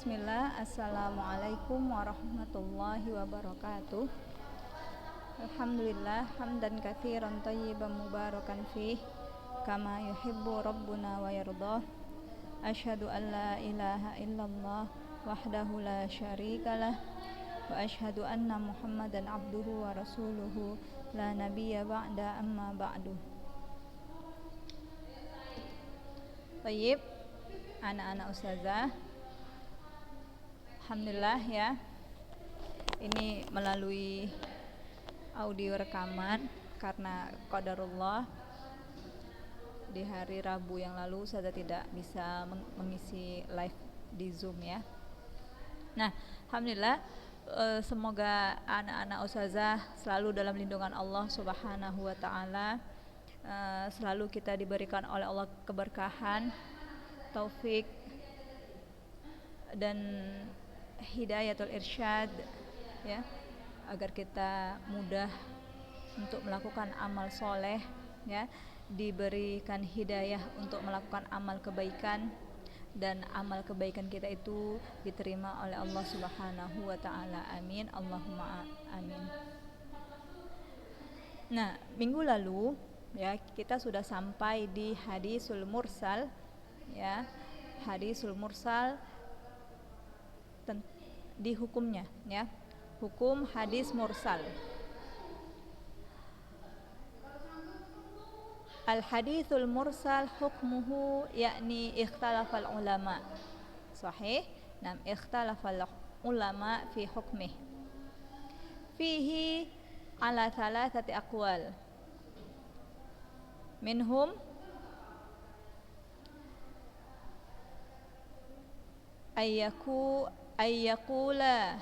Bismillah. Assalamualaikum warahmatullahi wabarakatuh. Alhamdulillah hamdan katsiran thayyiban mubarakan fih kama yuhibbu rabbuna wa yardah. Asyhadu an la ilaha illallah wahdahu la syarikalah wa asyhadu anna Muhammadan abduhu wa rasuluhu la nabiyya ba'da amma ba'du. Baik, anak-anak ustazah, alhamdulillah ya, ini melalui audio rekaman karena qadarullah di hari Rabu yang lalu saya tidak bisa mengisi live di Zoom ya. Nah, alhamdulillah, semoga anak-anak ustazah selalu dalam lindungan Allah Subhanahu wa taala. Selalu kita diberikan oleh Allah keberkahan, taufik dan hidayatul irsyad ya, agar kita mudah untuk melakukan amal soleh ya, diberikan hidayah untuk melakukan amal kebaikan, dan amal kebaikan kita itu diterima oleh Allah Subhanahu wa taala. Amin, Allahumma amin. Nah, minggu lalu ya, kita sudah sampai di hadisul mursal ya. Hadisul mursal di hukumnya ya. Hukum hadis mursal. Al hadithul mursal hukmuhu yakni ikhtalafal ulama. Sahih? Nam ikhtalafal ulama fi hukmih. Fihi ala thalathati aqwal. Minhum ayyakula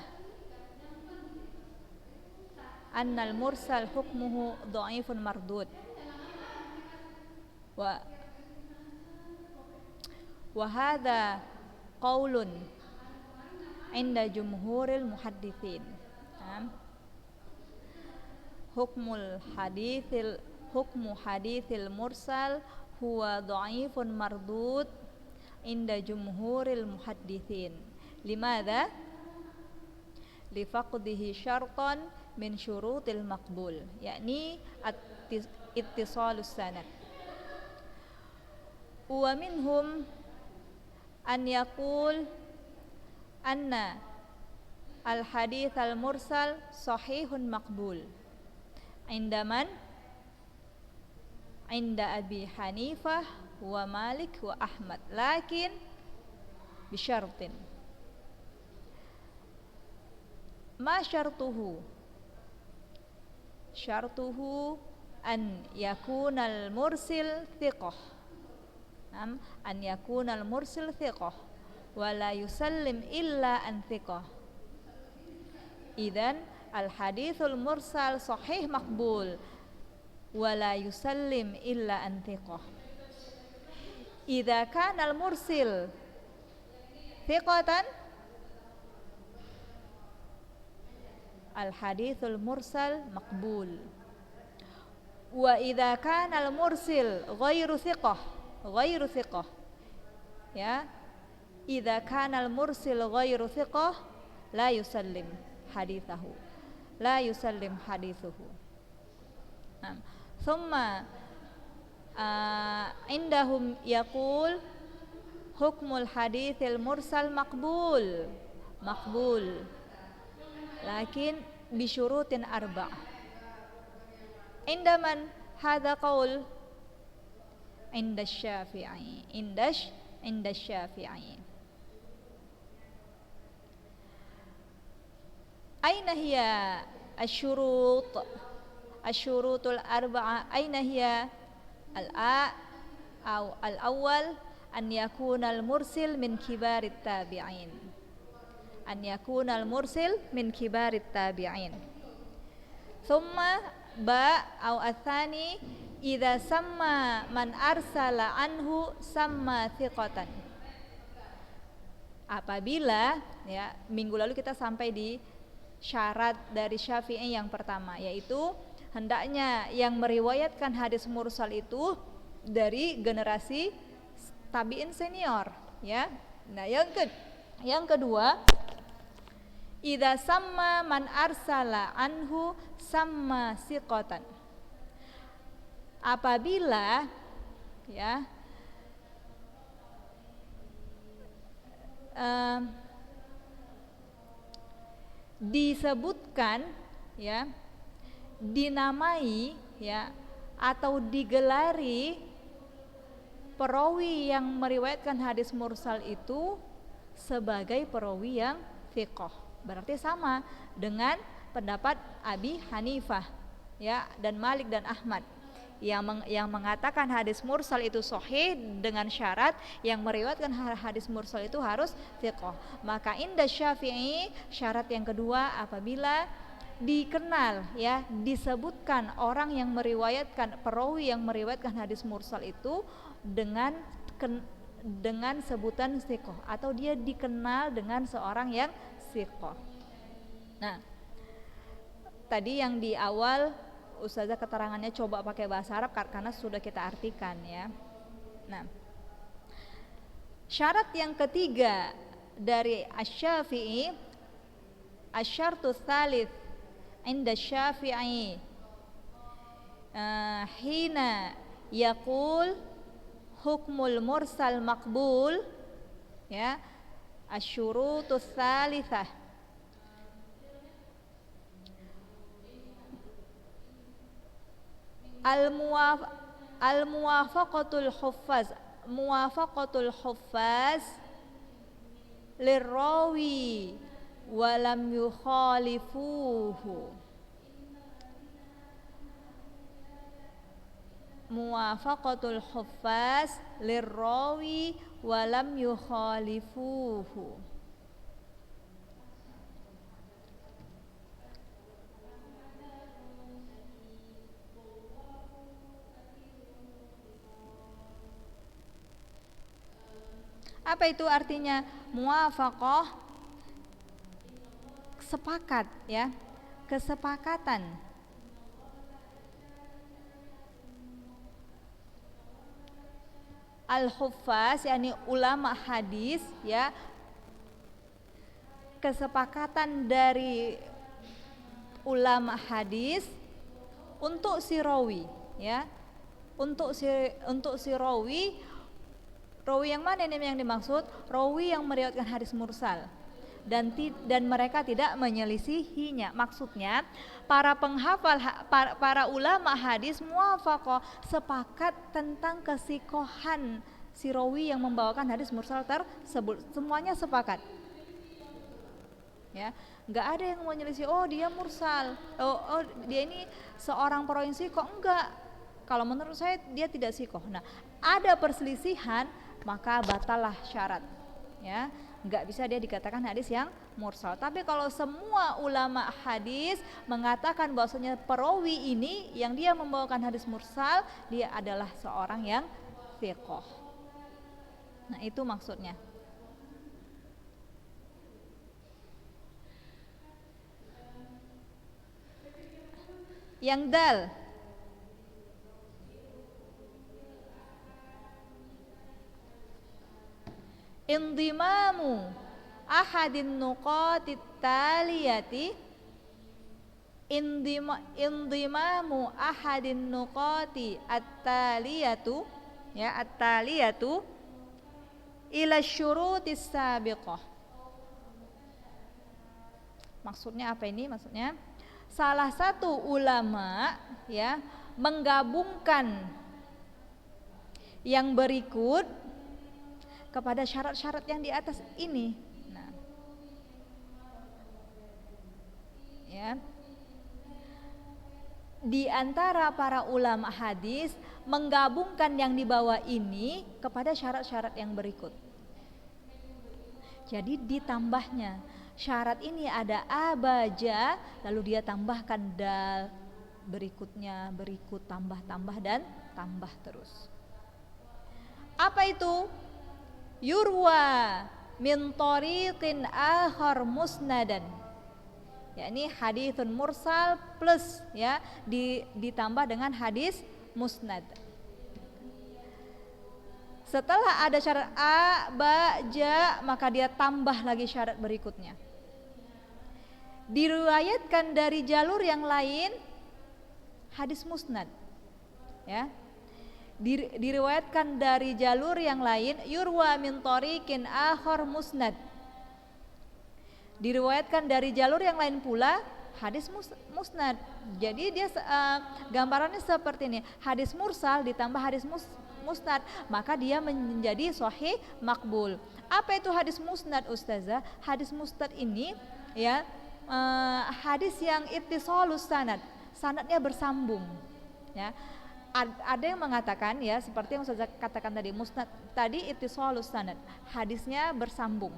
annal mursal hukmuhu dha'ifun mardud wa hadha qaulun inda jumhuril muhaddithin. Hukmu hadithil mursal huwa dha'ifun mardud inda jumhuril muhaddithin. Limadha? Lifaqdihi syartan min syurutil maqbul, yakni ittisalus sanad. Wa minhum an yaqul anna al hadits al mursal sahihun maqbul indaman inda Abi Hanifah wa Malik wa Ahmad, lakin bisyartin. Ma syartuhu? Syartuhu an yakunal mursil thiqah. An yakunal mursil thiqah wa la yusallim illa an thiqah. Idzan al hadithul mursal sahih maqbul wala yusallim illa antiqah. Idza kana al-mursil thiqatan al-hadithul mursal maqbul, wa idza kana al-mursil ghairu thiqah ya, idza kana al-mursil ghairu thiqah la yusallim hadithahu, la yusallim hadithuhu. Thumma indahum yaqul hukmul hadithil mursal maqbul lakin bisyurutin arba'. Indaman hadha qaul inda Syafi'i, inda Syafi'i. Aina hiya asyurutul arba'a? Aina hiya? Al-awwal an yakunal mursil min kibarit tabi'in. An yakunal mursil min kibarit tabi'in. Thumma athani idza samma man arsala anhu samma thiqatan. Apabila ya, minggu lalu kita sampai di syarat dari Syafi'i yang pertama, yaitu hendaknya yang meriwayatkan hadis mursal itu dari generasi tabi'in senior ya. Nah, Yang kedua, idza samma man arsala anhu samma siqatan. Apabila ya disebutkan ya, dinamai ya, atau digelari perawi yang meriwayatkan hadis mursal itu sebagai perawi yang thiqah. Berarti sama dengan pendapat Abi Hanifah ya, dan Malik dan Ahmad yang mengatakan hadis mursal itu sahih dengan syarat yang meriwayatkan hadis mursal itu harus thiqah. Maka inda Syafi'i syarat yang kedua apabila dikenal ya, disebutkan orang yang meriwayatkan, perawi yang meriwayatkan hadis mursal itu dengan sebutan thiqah, atau dia dikenal dengan seorang yang thiqah. Nah, tadi yang di awal Ustazah keterangannya coba pakai bahasa Arab karena sudah kita artikan ya. Nah, syarat yang ketiga dari Asy-Syafi'i, asyartu tsalits inda Syafi'i hina yaqul hukmul mursal maqbul ya, asyurutus tsalitsah al-muwafaqatul huffaz lirrawi wa lam yukhalifuhu. Muwafaqatul huffaz lirrawi wa lam yukhalifuhu. Apa itu artinya? Muwafaqah, sepakat ya, kesepakatan. Al-huffaz yakni ulama hadis ya, kesepakatan dari ulama hadis untuk si rawi ya, untuk si rawi. Rawi yang mana ini yang dimaksud? Rawi yang meriwayatkan hadis mursal dan mereka tidak menyelisihinya. Maksudnya para penghafal, para ulama hadis muwafaqah, sepakat tentang kesikohan si rawi yang membawakan hadis mursal tersebut. Semuanya sepakat. Ya, nggak ada yang menyelisih. Oh dia mursal. Oh dia ini seorang perawi sikoh. Enggak. Kalau menurut saya dia tidak sikoh. Nah, ada perselisihan, maka batalah syarat ya, nggak bisa dia dikatakan hadis yang mursal. Tapi kalau semua ulama hadis mengatakan bahwasanya perawi ini yang dia membawakan hadis mursal, dia adalah seorang yang thiqah. Nah itu maksudnya. Yang dal, indimamu ahadin nuqatit taliyati, indimamu ahadin nuqati at-taliyatu ya, at-taliyatu ila syurutis sabiqah. Maksudnya apa ini? Maksudnya salah satu ulama ya menggabungkan yang berikut kepada syarat-syarat yang di atas ini. Nah, ya, di antara para ulama hadis menggabungkan yang di bawah ini kepada syarat-syarat yang berikut. Jadi ditambahnya syarat ini ada abaja, lalu dia tambahkan dal, berikutnya berikut, tambah dan tambah terus. Apa itu? Yurwa min tariqin akhar musnadan, yakni haditsun mursal plus ya ditambah dengan hadis musnad. Setelah ada syarat a, ba, ja, maka dia tambah lagi syarat berikutnya. Diriwayatkan dari jalur yang lain, hadis musnad. Ya. Diriwayatkan dari jalur yang lain, yurwa min tariqin akhar musnad. Diriwayatkan dari jalur yang lain pula, hadis musnad. Jadi dia gambarannya seperti ini, hadis mursal ditambah hadis musnad, maka dia menjadi sahih makbul. Apa itu hadis musnad, Ustazah? Hadis musnad ini ya hadis yang ittisalus sanad, sanadnya bersambung. Ya, ada yang mengatakan ya seperti yang Ustazah katakan tadi, musnad tadi ittisalus sanad, hadisnya bersambung.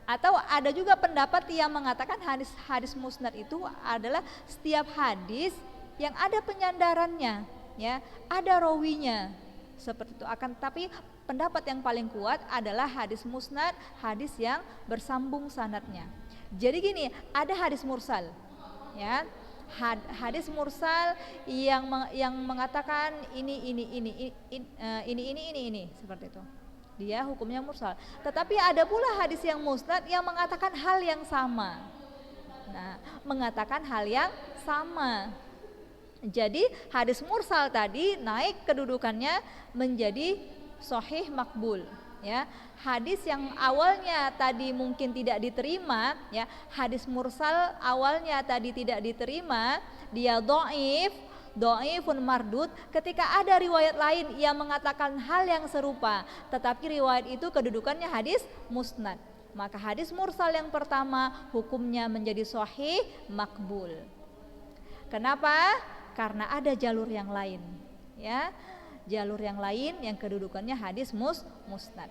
Atau ada juga pendapat yang mengatakan hadis musnad itu adalah setiap hadis yang ada penyandarannya, ya, ada rawinya, seperti itu. Akan tapi pendapat yang paling kuat adalah hadis musnad, hadis yang bersambung sanadnya. Jadi gini, ada hadis mursal, ya, hadis mursal yang mengatakan ini seperti itu. Dia hukumnya mursal. Tetapi ada pula hadis yang musnad yang mengatakan hal yang sama. Nah, mengatakan hal yang sama. Jadi hadis mursal tadi naik kedudukannya menjadi sahih makbul. Ya, hadis yang awalnya tadi mungkin tidak diterima, ya, hadis mursal awalnya tadi tidak diterima, dia dhaifun mardud, ketika ada riwayat lain yang mengatakan hal yang serupa, tetapi riwayat itu kedudukannya hadis musnad, maka hadis mursal yang pertama hukumnya menjadi sahih makbul. Kenapa? Karena ada jalur yang lain, ya, jalur yang lain yang kedudukannya hadis musnad,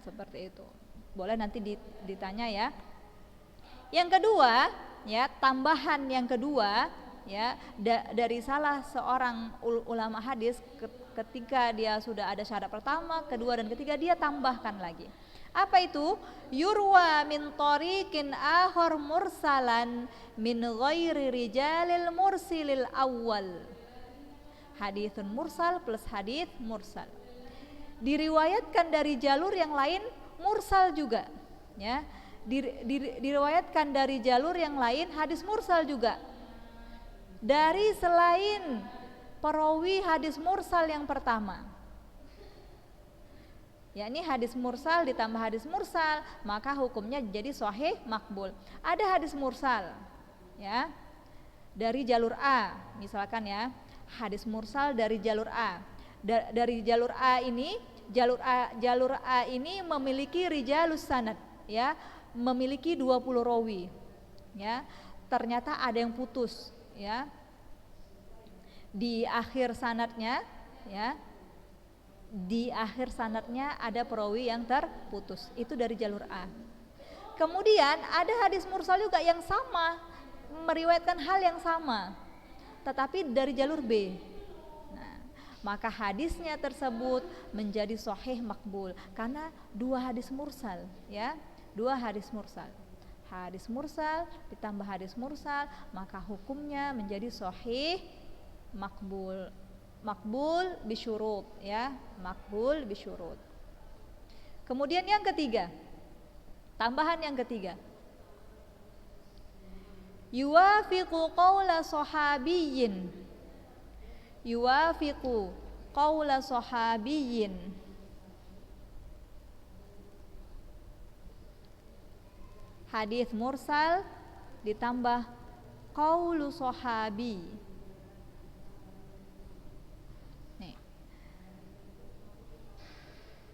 seperti itu. Boleh nanti ditanya ya. Yang kedua, ya, tambahan yang kedua, ya, dari salah seorang ulama hadis, ketika dia sudah ada syarat pertama, kedua dan ketiga, dia tambahkan lagi. Apa itu? Yurwa min tariqin akhar mursalan min ghairi rijalil mursilil awal. Haditsun mursal plus hadits mursal. Diriwayatkan dari jalur yang lain mursal juga, ya. Diriwayatkan dari jalur yang lain hadis mursal juga. Dari selain perawi hadis mursal yang pertama. Ya, ini hadis mursal ditambah hadis mursal, maka hukumnya jadi sahih makbul. Ada hadis mursal, ya, dari jalur A, misalkan ya, hadis mursal dari jalur A. Dari jalur A ini, jalur A ini memiliki rijalus sanad, ya, memiliki 20 rawi, ya. Ternyata ada yang putus, ya. Di akhir sanadnya, ya, di akhir sanadnya ada perawi yang terputus, itu dari jalur A. Kemudian ada hadis mursal juga yang sama, meriwayatkan hal yang sama, tetapi dari jalur B. Nah, maka hadisnya tersebut menjadi sahih makbul karena dua hadis mursal, ya, dua hadis mursal. Hadis mursal ditambah hadis mursal, maka hukumnya menjadi sahih makbul. Makbul bisyurut, ya, makbul bisyurut. Kemudian yang ketiga, tambahan yang ketiga, yuwafiqu qawla sahabiyyin, yuwafiqu qawla sahabiyyin. Hadis mursal ditambah qaulu sahabi.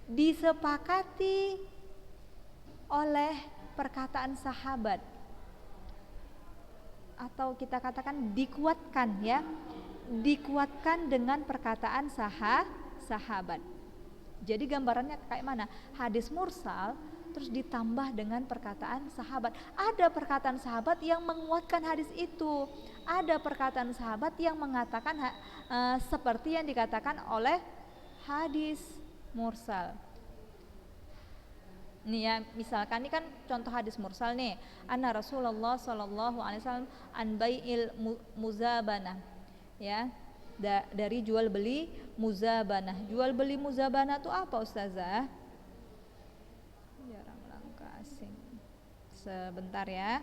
Disepakati oleh perkataan sahabat, atau kita katakan dikuatkan, ya, dikuatkan dengan perkataan sahabat. Jadi gambarannya kayak mana? Hadis mursal terus ditambah dengan perkataan sahabat. Ada perkataan sahabat yang menguatkan hadis itu, ada perkataan sahabat yang mengatakan seperti yang dikatakan oleh hadis mursal. Nih ya, misalkan ini kan contoh hadis mursal nih. Anna Rasulullah sallallahu alaihi wasallam an bai'il muzabana. Ya. dari jual beli muzabanah. Jual beli muzabanah itu apa Ustazah? Jarang langka asing. Sebentar ya.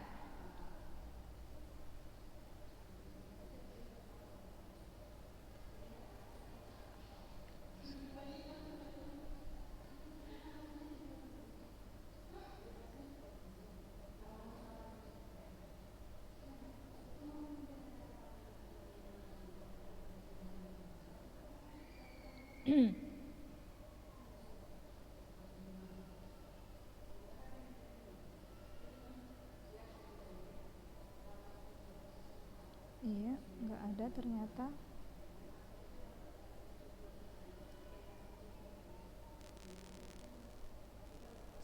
Iya, nggak ada ternyata.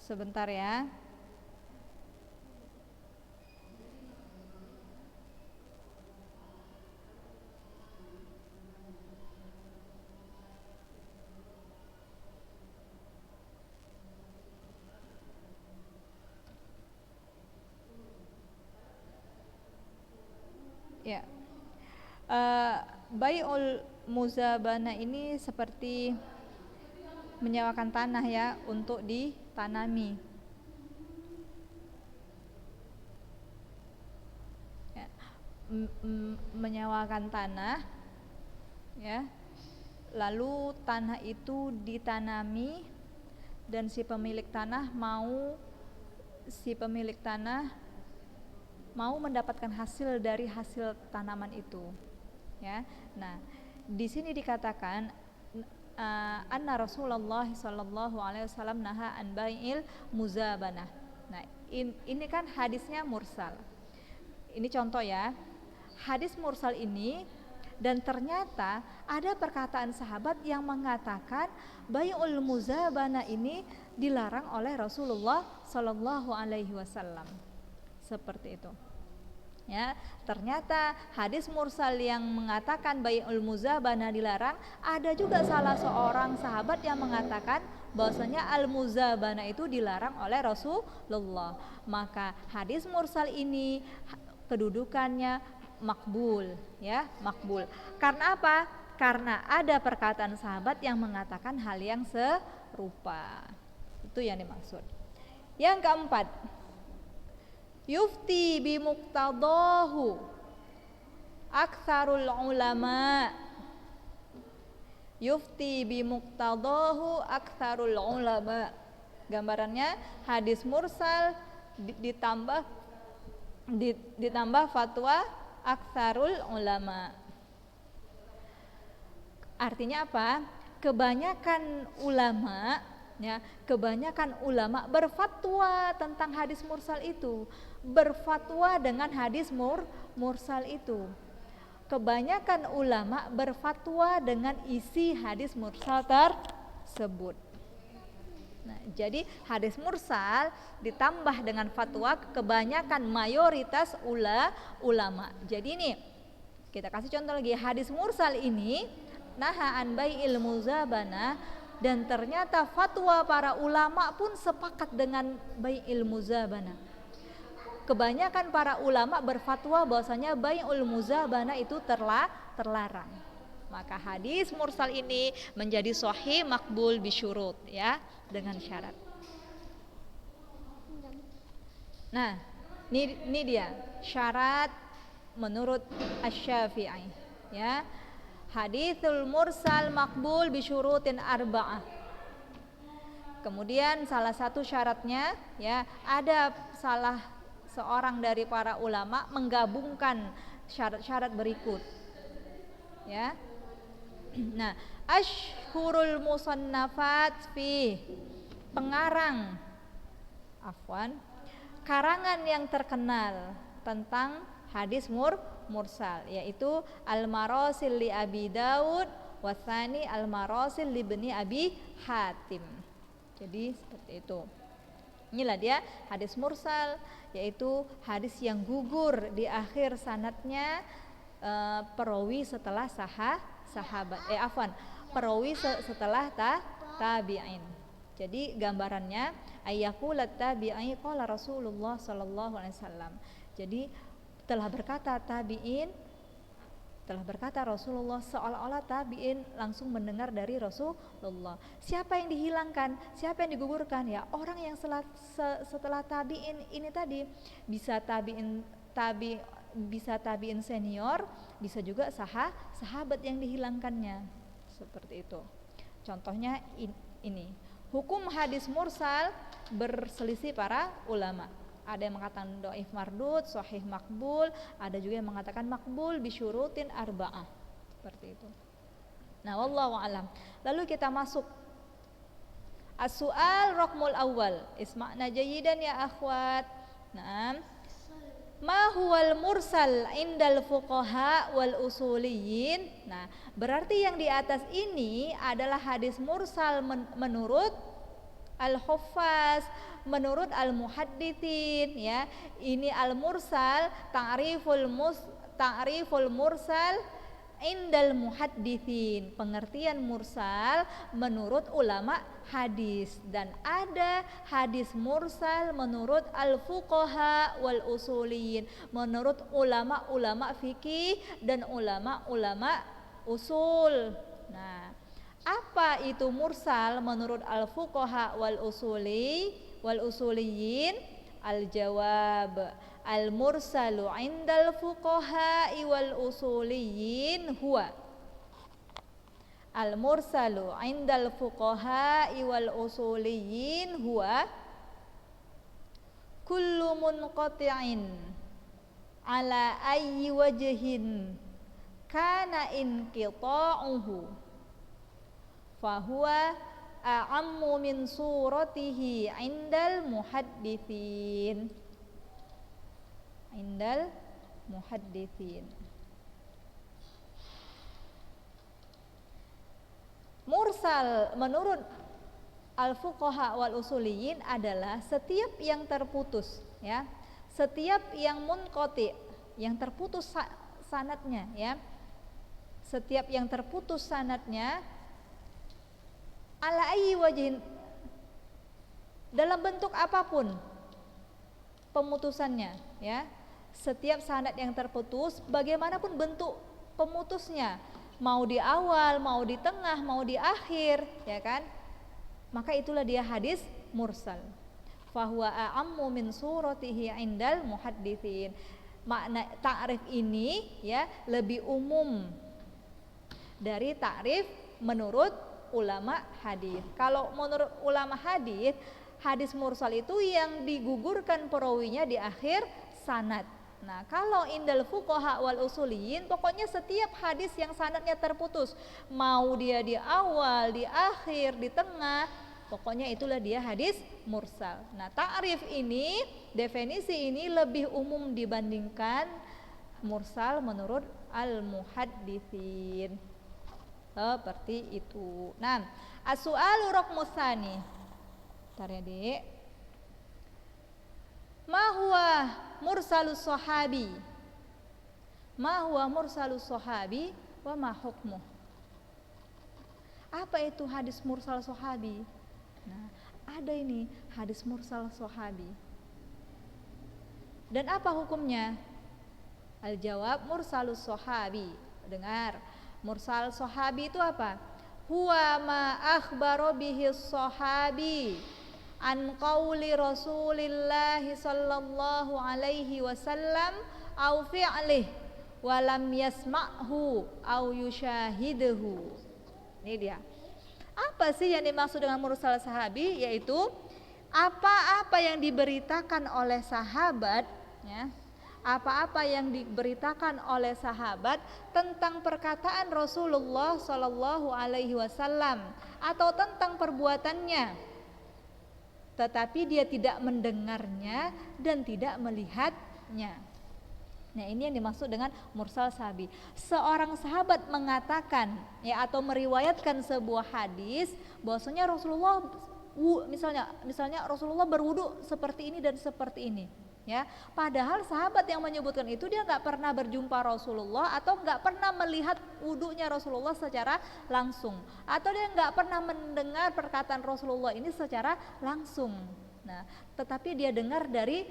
Sebentar ya. Ya. Bai'ul muzabana ini seperti menyewakan tanah ya untuk ditanami. Ya. Menyewakan tanah ya. Lalu tanah itu ditanami dan si pemilik tanah mau mendapatkan hasil dari hasil tanaman itu ya. Nah, di sini dikatakan anna Rasulullah sallallahu alaihi wasallam naha an bai'il muzabanah. Nah, ini kan hadisnya mursal. Ini contoh ya. Hadis mursal ini dan ternyata ada perkataan sahabat yang mengatakan bai'ul muzabanah ini dilarang oleh Rasulullah sallallahu alaihi wasallam. Seperti itu. Ya, ternyata hadis mursal yang mengatakan bai'ul muzabanah dilarang, ada juga salah seorang sahabat yang mengatakan bahwasanya al muzabanah itu dilarang oleh Rasulullah. Maka hadis mursal ini kedudukannya makbul ya, makbul. Karena apa? Karena ada perkataan sahabat yang mengatakan hal yang serupa. Itu yang dimaksud. Yang keempat, yufti bi muqtadahu aktsarul ulama. Yufti bi muqtadahu aktsarul ulama. Gambarannya hadis mursal ditambah fatwa aktsarul ulama. Artinya apa? Kebanyakan ulama berfatwa tentang hadis mursal itu, berfatwa dengan hadis mursal itu. Kebanyakan ulama berfatwa dengan isi hadis mursal tersebut. Nah, jadi hadis mursal ditambah dengan fatwa kebanyakan mayoritas ulama. Jadi ini kita kasih contoh lagi, hadis mursal ini naha an bai'il muzabana, dan ternyata fatwa para ulama pun sepakat dengan bai'il muzabana. Kebanyakan para ulama berfatwa bahwasanya bai'ul muzabana itu terlarang. Maka hadis mursal ini menjadi sahih makbul bisyurut ya, dengan syarat. Nah, ini dia syarat menurut Asy-Syafi'i ya. Haditsul mursal makbul bisyurutin arba'ah. Kemudian salah satu syaratnya ya, ada salah seorang dari para ulama menggabungkan syarat-syarat berikut ya. Nah, asyhurul musannafat fi, karangan yang terkenal tentang hadis mursal, yaitu Al-Marasil li Abi Daud wasani Al-Marasil li Ibni Abi Hatim. Jadi seperti itu. Inilah dia hadis mursal, yaitu hadis yang gugur di akhir sanadnya perawi setelah perawi setelah tabi'in. Jadi gambarannya ayyaqulat tabi'i qala Rasulullah sallallahu alaihi wasallam. Jadi telah berkata tabi'in Telah berkata Rasulullah, seolah-olah tabi'in langsung mendengar dari Rasulullah. Siapa yang dihilangkan? Siapa yang digugurkan? Ya orang yang setelah tabi'in ini tadi. Bisa tabi'in senior, bisa juga sahabat yang dihilangkannya. Seperti itu. Contohnya ini. Hukum hadis mursal berselisih para ulama. Ada yang mengatakan dhaif mardud, sahih makbul, ada juga yang mengatakan makbul bisyurutin arba'ah. Seperti itu. Nah, wallahu a'lam. Lalu kita masuk as-su'al raqmul awal. Isma'na jayidan ya akhwat. Nah, ma huwal mursal indal fuqaha wal usuliyin. Nah, berarti yang di atas ini adalah hadis mursal menurut al-huffaz, menurut al-muhadditsin, ya. Ini al-mursal ta'riful mursal indal muhadditsin, pengertian mursal menurut ulama hadis, dan ada hadis mursal menurut al-fuqaha wal usuliyin, menurut ulama-ulama fikih dan ulama-ulama usul. Nah, apa itu mursal menurut al-fuqaha wal usuliyin? Al-jawab, al-mursalu indal fuqaha wal usuliyin huwa al-mursalu indal fuqaha wal usuliyin huwa kullu munqati'in ala ayyi wajhin kana inqita'uhu fahuwa a'ammu min suratihi indal muhadditsin. Mursal menurut al-fuqaha wal usuliyin adalah setiap yang terputus, ya. Setiap yang munqati, yang terputus sanadnya, ya. Setiap yang terputus sanadnya ala ayyi wajhin, dalam bentuk apapun pemutusannya, ya. Setiap sanad yang terputus, bagaimanapun bentuk pemutusnya, mau di awal, mau di tengah, mau di akhir, ya kan? Maka itulah dia hadis mursal. Fahuwa a'ammu min suratihi indal muhadditsin. Makna ta'rif ini, ya, lebih umum dari ta'rif menurut ulama hadis. Kalau menurut ulama hadis, hadis mursal itu yang digugurkan perawinya di akhir sanad. Nah, kalau indal fuqaha wal usuliyin, pokoknya setiap hadis yang sanadnya terputus, mau dia di awal, di akhir, di tengah, pokoknya itulah dia hadis mursal. Nah, ta'rif ini, definisi ini lebih umum dibandingkan mursal menurut al-muhadditsin. Seperti itu. Nah, as-su'alu raqmus tsani. Bentar ya, Dek. Ma huwa mursalus sahabi? Ma huwa mursalus sahabi wa ma hukmuh? Apa itu hadis mursal sahabi? Nah, ada ini hadis mursal sahabi. Dan apa hukumnya? Al-jawab, mursalus sahabi. Dengar. Mursal sahabi itu apa? Huwa ma akhbaro bihi sahabi an qauli Rasulillah sallallahu alaihi wasallam au fi'lih wa lam yasma'hu au yushahidhu. Ini dia. Apa sih yang dimaksud dengan mursal sahabi? Yaitu apa-apa yang diberitakan oleh sahabat, ya. Apa-apa yang diberitakan oleh sahabat tentang perkataan Rasulullah Sallallahu Alaihi Wasallam atau tentang perbuatannya, tetapi dia tidak mendengarnya dan tidak melihatnya. Nah, ini yang dimaksud dengan mursal sahabi. Seorang sahabat mengatakan, ya, atau meriwayatkan sebuah hadis bahwasanya Rasulullah misalnya Rasulullah berwudu seperti ini dan seperti ini. Ya, padahal sahabat yang menyebutkan itu dia nggak pernah berjumpa Rasulullah atau nggak pernah melihat wudunya Rasulullah secara langsung, atau dia nggak pernah mendengar perkataan Rasulullah ini secara langsung. Nah, tetapi dia dengar dari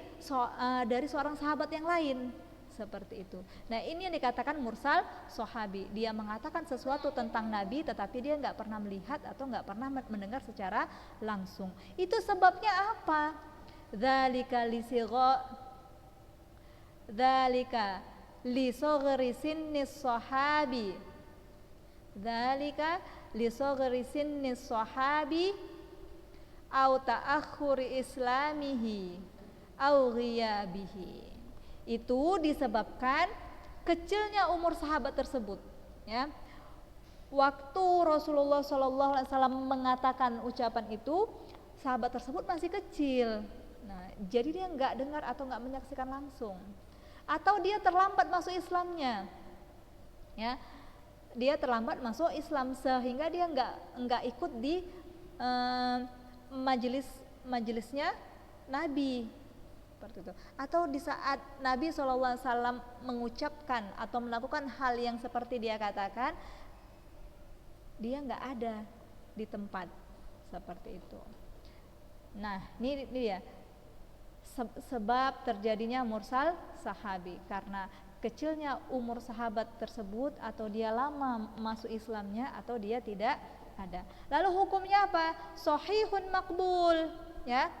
seorang sahabat yang lain, seperti itu. Nah, ini yang dikatakan mursal sahabi. Dia mengatakan sesuatu tentang Nabi tetapi dia nggak pernah melihat atau nggak pernah mendengar secara langsung. Itu sebabnya apa? Dzalika li soghri sinnis sahabi. Dzalika li soghri sinnis sahabi au ta'akhuri islamihi au ghiyabihi. Itu disebabkan kecilnya umur sahabat tersebut, ya. Waktu Rasulullah SAW mengatakan ucapan itu, sahabat tersebut masih kecil. Nah, jadi dia nggak dengar atau nggak menyaksikan langsung, atau dia terlambat masuk Islamnya, ya. Dia terlambat masuk Islam sehingga dia nggak ikut di majelisnya Nabi. Seperti itu. Atau di saat Nabi SAW mengucapkan atau melakukan hal yang seperti dia katakan, dia nggak ada di tempat seperti itu. Nah, ini dia sebab terjadinya mursal sahabi, karena kecilnya umur sahabat tersebut, atau dia lama masuk Islamnya atau dia tidak ada. Lalu hukumnya apa? Shahihun maqbul, ya.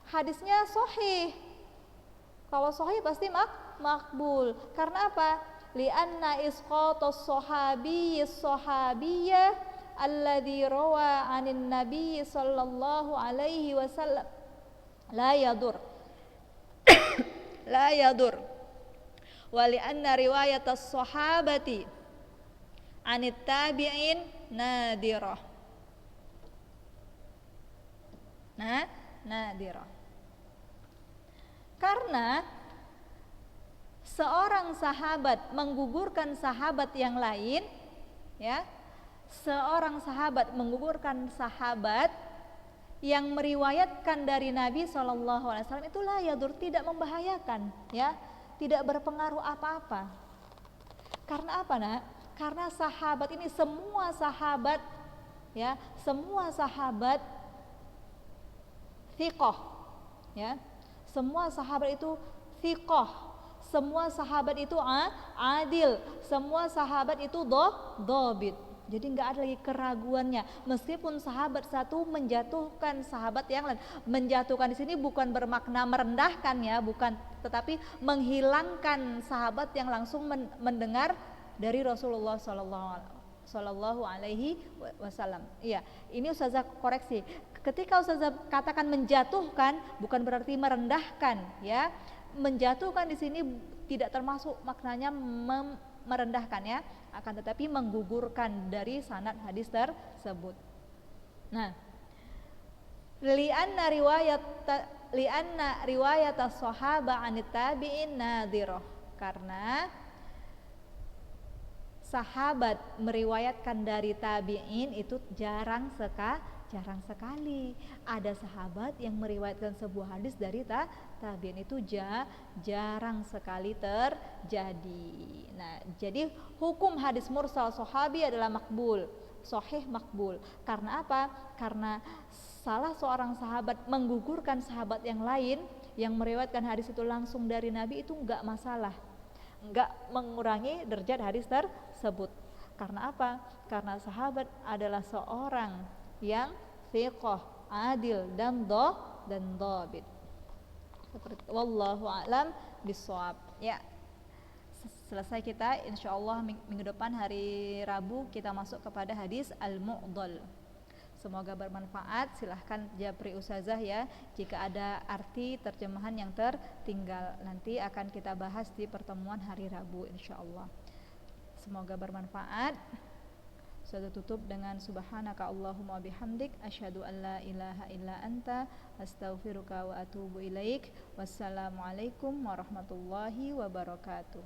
Hadisnya sahih. Kalau sahih pasti makbul. Karena apa? Li'anna isqatus sahabiyyah alladhi rawa 'anin nabiy sallallahu alaihi wasallam la yadur. La yadur. Wa li'anna riwayatas sahabati 'anit tabi'in nadirah. Nadirah. Karena seorang sahabat menggugurkan sahabat yang lain, ya, seorang sahabat menggugurkan sahabat yang meriwayatkan dari Nabi SAW, itulah yadur, tidak membahayakan, ya, tidak berpengaruh apa-apa. Karena apa, nak? Karena sahabat ini semua sahabat, ya, semua sahabat thiqah, ya. Semua sahabat itu thiqah, semua sahabat itu adil, semua sahabat itu dhabit. Jadi nggak ada lagi keraguannya. Meskipun sahabat satu menjatuhkan sahabat yang lain, menjatuhkan di sini bukan bermakna merendahkan, ya, bukan, tetapi menghilangkan sahabat yang langsung mendengar dari Rasulullah Sallallahu Alaihi Wasallam. Iya, ini Ustazah koreksi. Ketika Ustazah katakan menjatuhkan, bukan berarti merendahkan, ya. Menjatuhkan di sini tidak termasuk maknanya merendahkan, ya, akan tetapi menggugurkan dari sanad hadis tersebut. Nah, li'anna riwayat as-sahaba 'anit tabi'in nadhirah, karena sahabat meriwayatkan dari tabi'in itu jarang sekali. Ada sahabat yang meriwayatkan sebuah hadis dari tabi'in itu jarang sekali terjadi. Nah, jadi hukum hadis mursal sahabi adalah makbul, sahih makbul. Karena apa? Karena salah seorang sahabat menggugurkan sahabat yang lain yang meriwayatkan hadis itu langsung dari Nabi, itu enggak masalah, enggak mengurangi derajat hadis tersebut. Karena apa? Karena sahabat adalah seorang yang thiqah, adil dan dhabit. Seperti wallahu a'lam bishawab. Ya. Selesai kita, insyaallah minggu depan hari Rabu kita masuk kepada hadis al-mu'dhal. Semoga bermanfaat. Silahkan japri Ustazah, ya, jika ada arti terjemahan yang tertinggal, nanti akan kita bahas di pertemuan hari Rabu insyaallah. Semoga bermanfaat. Saya tutup dengan subhanaka Allahumma bihamdik asyhadu an la ilaha illa anta astaghfiruka wa atubu ilaik. Wassalamualaikum warahmatullahi wabarakatuh.